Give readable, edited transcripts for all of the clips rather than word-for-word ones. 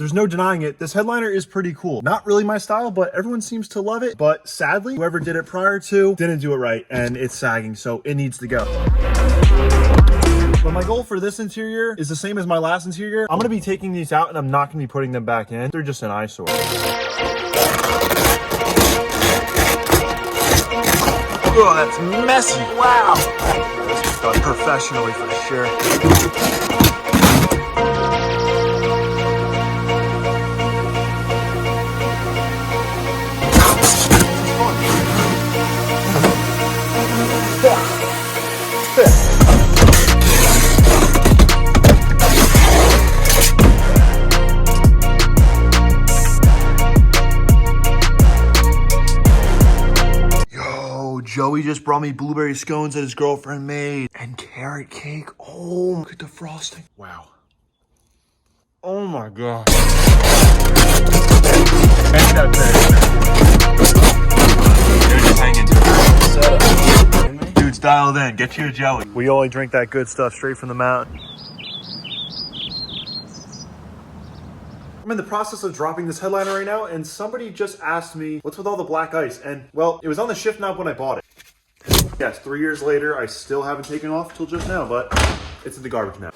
there's no denying it. This headliner is pretty cool. Not really my style, but everyone seems to love it. But sadly, whoever did it prior to didn't do it right, and it's sagging, so it needs to go. But my goal for this interior is the same as my last interior. I'm gonna be taking these out and I'm not gonna be putting them back in. They're just an eyesore. Oh, that's messy. Wow. This was done professionally for sure. Joey just brought me blueberry scones that his girlfriend made. And carrot cake. Oh, look at the frosting. Wow. Oh my God. Hang that thing. Dude, just hang into it. Dude's dialed in. Get you a Joey. We only drink that good stuff straight from the mountain. I'm in the process of dropping this headliner right now, and somebody just asked me, what's with all the black ice? And, well, it was on the shift knob when I bought it. Yes, 3 years later, I still haven't taken off till just now, but it's in the garbage now.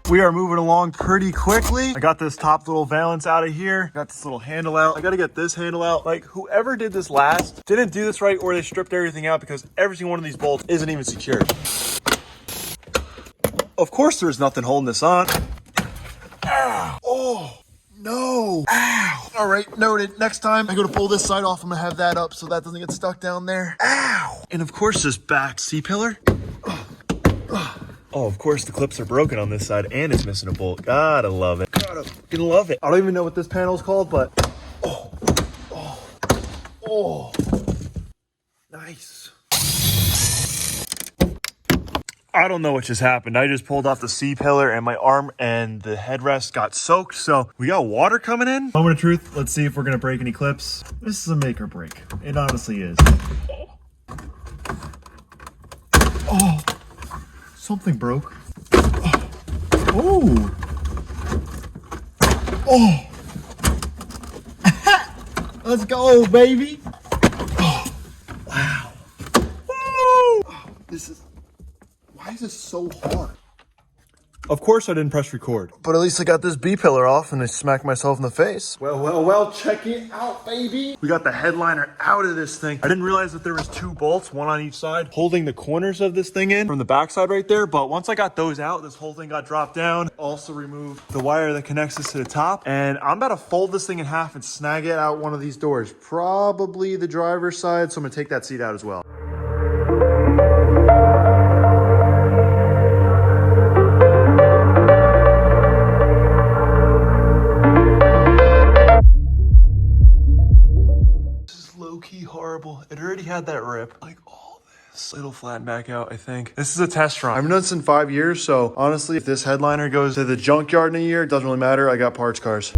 We are moving along pretty quickly. I got this top little valance out of here. Got this little handle out. I gotta get this handle out. Like, whoever did this last didn't do this right, or they stripped everything out, because every single one of these bolts isn't even secured. Of course there's nothing holding this on. Ow. Oh, no. Ow. All right, noted. Next time I go to pull this side off, I'm gonna have that up so that doesn't get stuck down there. Ow. And of course this back C-pillar. Oh, of course the clips are broken on this side and it's missing a bolt. Gotta love it. Gotta fucking love it. I don't even know what this panel is called, but oh, nice. I don't know what just happened. I just pulled off the C-pillar and my arm and the headrest got soaked. So we got water coming in. Moment of truth. Let's see if we're gonna break any clips. This is a make or break. It honestly is. Oh. Something broke. Oh. Oh. Let's go, baby. Oh. Wow. Woo. Oh, this is, why is this so hard? Of course I didn't press record. But at least I got this B-pillar off and I smacked myself in the face. Well, check it out, baby. We got the headliner out of this thing. I didn't realize that there was 2 bolts, one on each side, holding the corners of this thing in from the backside right there. But once I got those out, this whole thing got dropped down. Also removed the wire that connects this to the top. And I'm about to fold this thing in half and snag it out one of these doors. Probably the driver's side, so I'm gonna take that seat out as well. Horrible. It already had that rip. Like all this. It'll flatten back out, I think. This is a test run. I haven't done this in 5 years, so honestly, if this headliner goes to the junkyard in a year, it doesn't really matter. I got parts cars.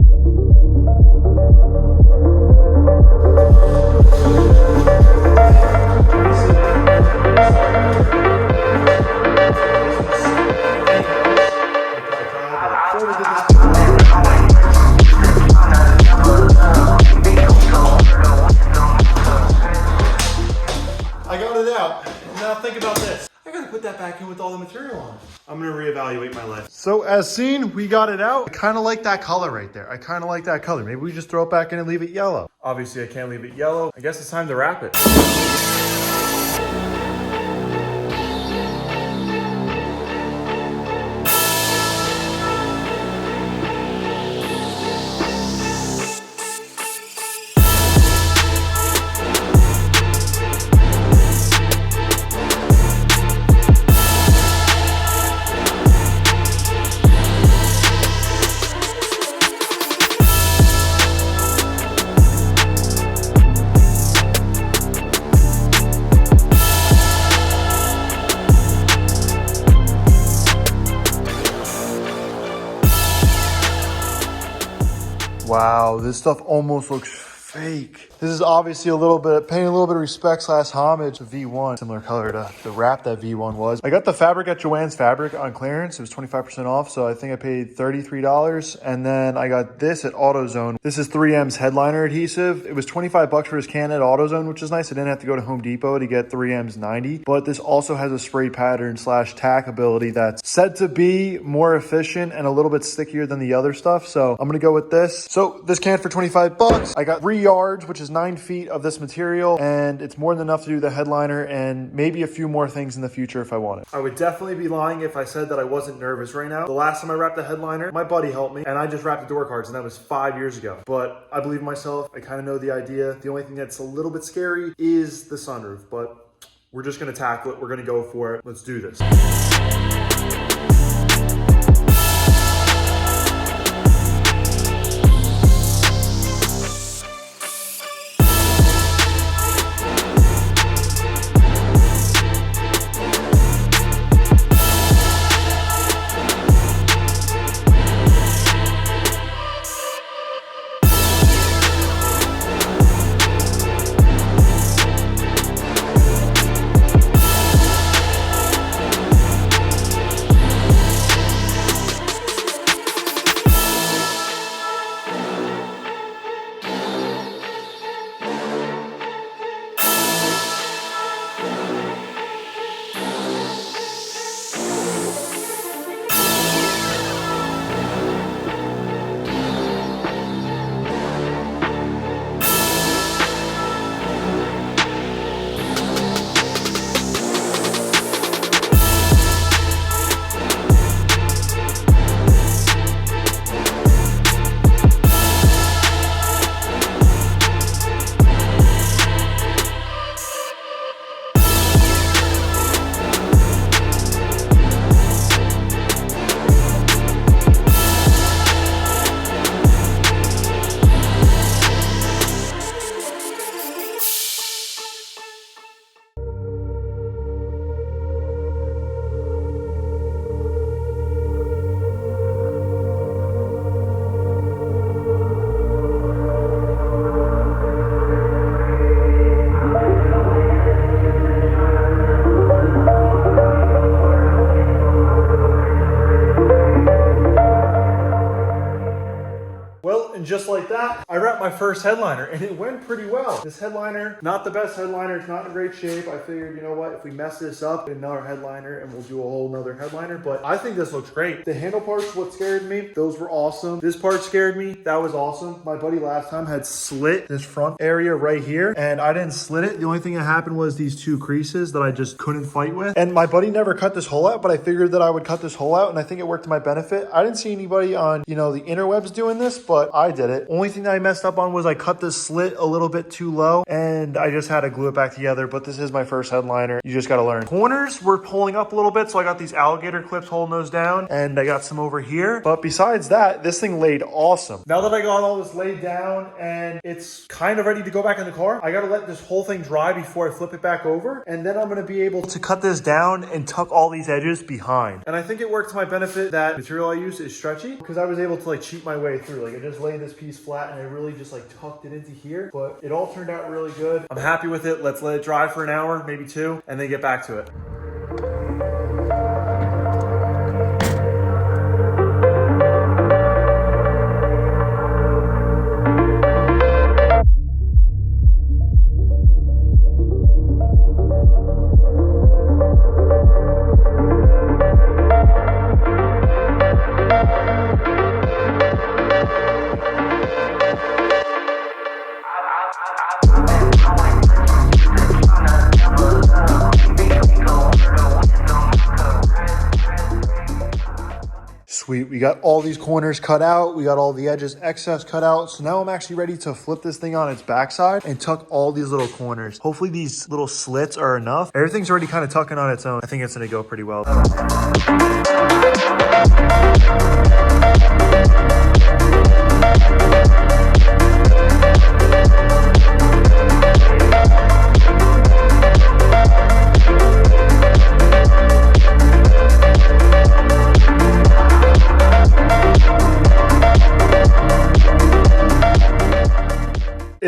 Now think about this. I gotta put that back in with all the material on it. I'm gonna reevaluate my life. So as seen, we got it out. I kind of like that color right there. I kind of like that color. Maybe we just throw it back in and leave it yellow. Obviously I can't leave it yellow. I guess it's time to wrap it. Wow, this stuff almost looks fake. This is obviously paying a little bit of respect / homage to V1. Similar color to the wrap that V1 was. I got the fabric at Joann's Fabric on clearance. It was 25% off, so I think I paid $33. And then I got this at AutoZone. This is 3M's headliner adhesive. It was $25 for his can at AutoZone, which is nice. I didn't have to go to Home Depot to get 3M's 90. But this also has a spray pattern / tack ability that's said to be more efficient and a little bit stickier than the other stuff. So I'm gonna go with this. So this can for $25. I got 3 yards, which is 9 feet of this material, and it's more than enough to do the headliner and maybe a few more things in the future if I want it. I would definitely be lying if I said that I wasn't nervous right now. The last time I wrapped the headliner, my buddy helped me, and I just wrapped the door cards, and that was 5 years ago. But I believe in myself. I kind of know the idea. The only thing that's a little bit scary is the sunroof, but we're just gonna tackle it. We're gonna go for it. Let's do this. And just like that, I wrapped my first headliner and it went pretty well. This headliner, not the best headliner. It's not in great shape. I figured, you know what, if we mess this up, another headliner and we'll do a whole nother headliner. But I think this looks great. The handle parts, what scared me, those were awesome. This part scared me. That was awesome. My buddy last time had slit this front area right here and I didn't slit it. The only thing that happened was these 2 creases that I just couldn't fight with. And my buddy never cut this hole out, but I figured that I would cut this hole out and I think it worked to my benefit. I didn't see anybody on, the interwebs doing this, but I did it. Only thing that I messed up on was I cut this slit a little bit too low and I just had to glue it back together, but this is my first headliner. You just got to learn. Corners were pulling up a little bit, so I got these alligator clips holding those down and I got some over here. But besides that, this thing laid awesome. Now that I got all this laid down and it's kind of ready to go back in the car, I got to let this whole thing dry before I flip it back over. And then I'm going to be able to cut this down and tuck all these edges behind. And I think it worked to my benefit that material I use is stretchy because I was able to cheat my way through. I just laid this piece flat and I really just tucked it into here, but it all turned out really good. I'm happy with it. Let's let it dry for an hour, maybe 2, and then get back to it. Sweet, we got all these corners cut out. We got all the edges excess cut out. So now I'm actually ready to flip this thing on its backside and tuck all these little corners. Hopefully these little slits are enough. Everything's already kind of tucking on its own. I think it's gonna go pretty well.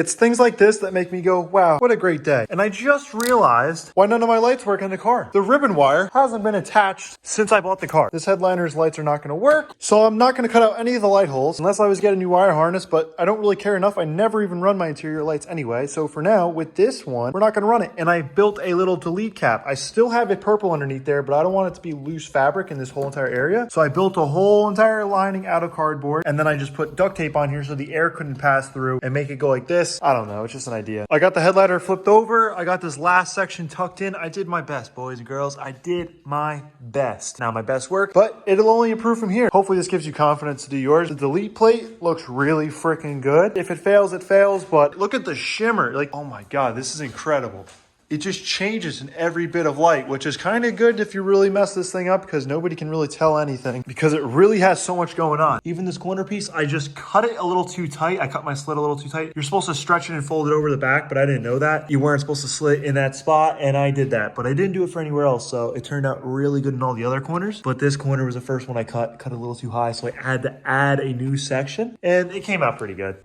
It's things like this that make me go, wow, what a great day. And I just realized why none of my lights work in the car. The ribbon wire hasn't been attached since I bought the car. This headliner's lights are not gonna work, so I'm not gonna cut out any of the light holes unless I was getting a new wire harness, but I don't really care enough. I never even run my interior lights anyway. So for now, with this one, we're not gonna run it. And I built a little delete cap. I still have it purple underneath there, but I don't want it to be loose fabric in this whole entire area. So I built a whole entire lining out of cardboard, and then I just put duct tape on here so the air couldn't pass through and make it go like this. I don't know, it's just an idea. I got the headliner flipped over. I got this last section tucked in. I did my best, boys and girls. I did my best. Now my best work, but it'll only improve from here. Hopefully this gives you confidence to do yours. The delete plate looks really freaking good. If it fails, it fails, but look at the shimmer. Like, oh my God, this is incredible. It just changes in every bit of light, which is kind of good if you really mess this thing up because nobody can really tell anything because it really has so much going on. Even this corner piece, I just cut it a little too tight. I cut my slit a little too tight. You're supposed to stretch it and fold it over the back, but I didn't know that. You weren't supposed to slit in that spot, and I did that, but I didn't do it for anywhere else, so it turned out really good in all the other corners. But this corner was the first one I cut a little too high, so I had to add a new section, and it came out pretty good.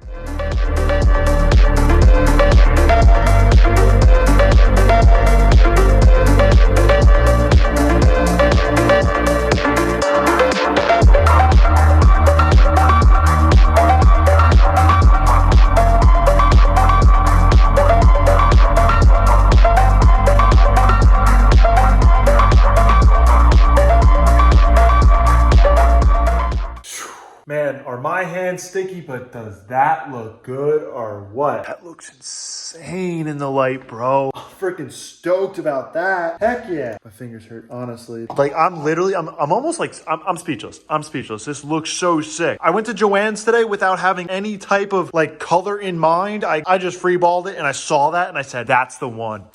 Man, are my hands sticky, but does that look good or what? That looks insane in the light, bro. I'm freaking stoked about that. Heck yeah. My fingers hurt, honestly. Like, I'm almost like, I'm speechless. I'm speechless. This looks so sick. I went to Joann's today without having any type of like color in mind. I just freeballed it and I saw that and I said, that's the one.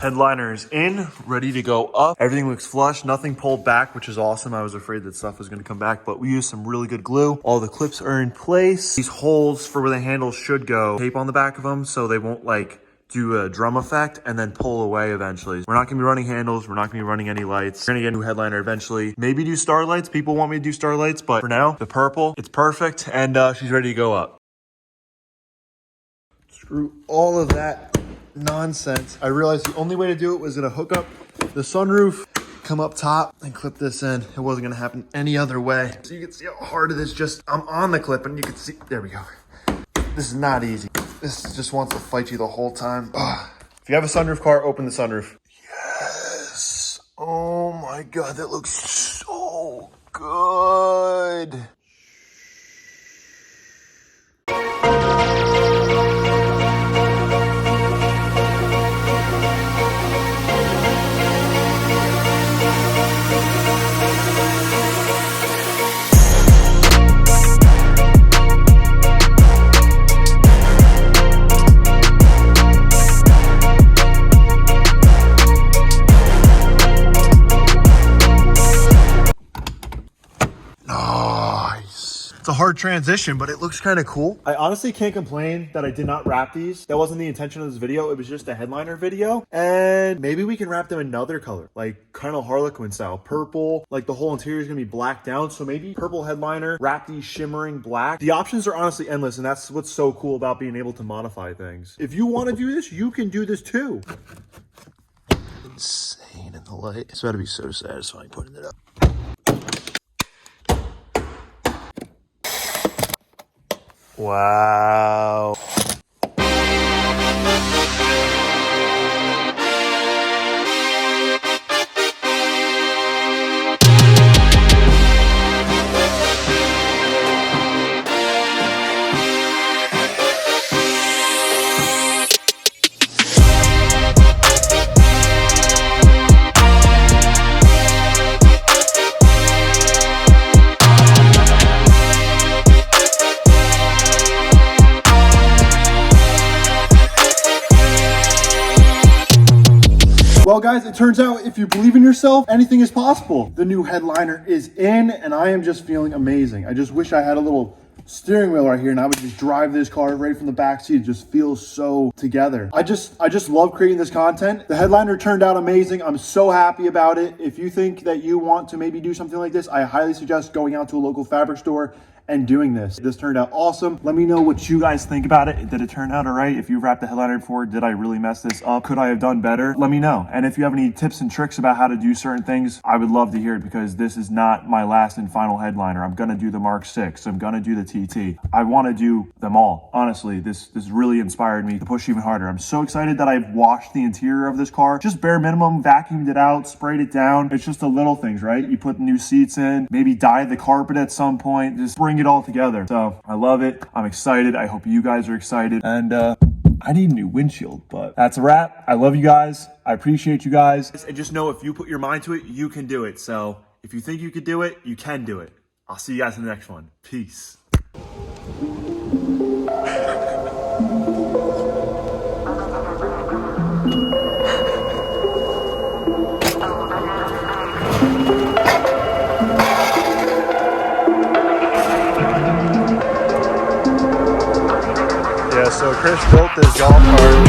Headliner is in, ready to go up. Everything looks flush, nothing pulled back, which is awesome. I was afraid that stuff was gonna come back, but we used some really good glue. All the clips are in place. These holes for where the handles should go, tape on the back of them so they won't like do a drum effect and then pull away eventually. We're not gonna be running handles. We're not gonna be running any lights. We're gonna get a new headliner eventually. Maybe do star lights. People want me to do star lights, but for now, the purple, it's perfect. And she's ready to go up. Screw all of that nonsense. I realized the only way to do it was gonna hook up the sunroof, come up top and clip this in. It wasn't gonna happen any other way. So you can see how hard it is. Just, I'm on the clip and you can see, there we go. This is not easy. This just wants to fight you the whole time. Ugh. If you have a sunroof car, open the sunroof. Yes. Oh my God, that looks so good. It's a hard transition, but it looks kind of cool. I honestly can't complain that I did not wrap these. That wasn't the intention of this video. It was just a headliner video. And maybe we can wrap them another color, like kind of Harlequin style, purple. Like the whole interior is gonna be blacked down. So maybe purple headliner, wrap these shimmering black. The options are honestly endless, and that's what's so cool about being able to modify things. If you want to do this, you can do this too. Insane in the light. It's about to be so satisfying putting it up. Wow. guys, it turns out if you believe in yourself, anything is possible. The new headliner is in, and I am just feeling amazing. I just wish I had a little steering wheel right here and I would just drive this car right from the back seat. It just feels so together. I just love creating this content. The headliner turned out amazing. I'm so happy about it. If you think that you want to maybe do something like this, I highly suggest going out to a local fabric store and doing this. This turned out awesome. Let me know what you guys think about it. Did it turn out all right? If you wrapped the headliner before, did I really mess this up? Could I have done better? Let me know. And if you have any tips and tricks about how to do certain things, I would love to hear it, because this is not my last and final headliner. I'm gonna do the Mark 6. I'm gonna do the TT. I wanna do them all. Honestly, this really inspired me to push even harder. I'm so excited that I've washed the interior of this car. Just bare minimum, vacuumed it out, sprayed it down. It's just the little things, right? You put new seats in, maybe dye the carpet at some point, just bring it all together. So I love it. I'm excited. I hope you guys are excited. And I need a new windshield, but that's a wrap. I love you guys. I appreciate you guys. And just know, if you put your mind to it, you can do it. So if you think you could do it, you can do it. I'll see you guys in the next one. Peace. Yeah, so Chris built this golf cart.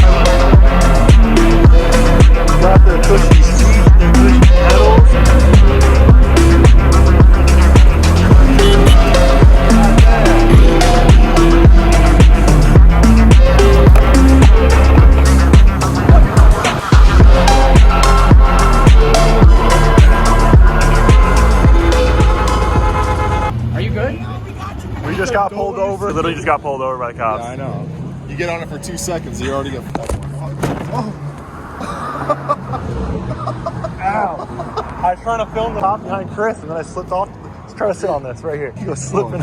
Got the cushy seat, the cushy pedals. Are you good? We just got pulled over. Literally just got pulled over by the cops. Yeah, I know. You get on it for 2 seconds, you already get. Oh. Ow. I was trying to film the top behind Chris, and then I slipped off. Let's try to sit on this right here. He goes slipping.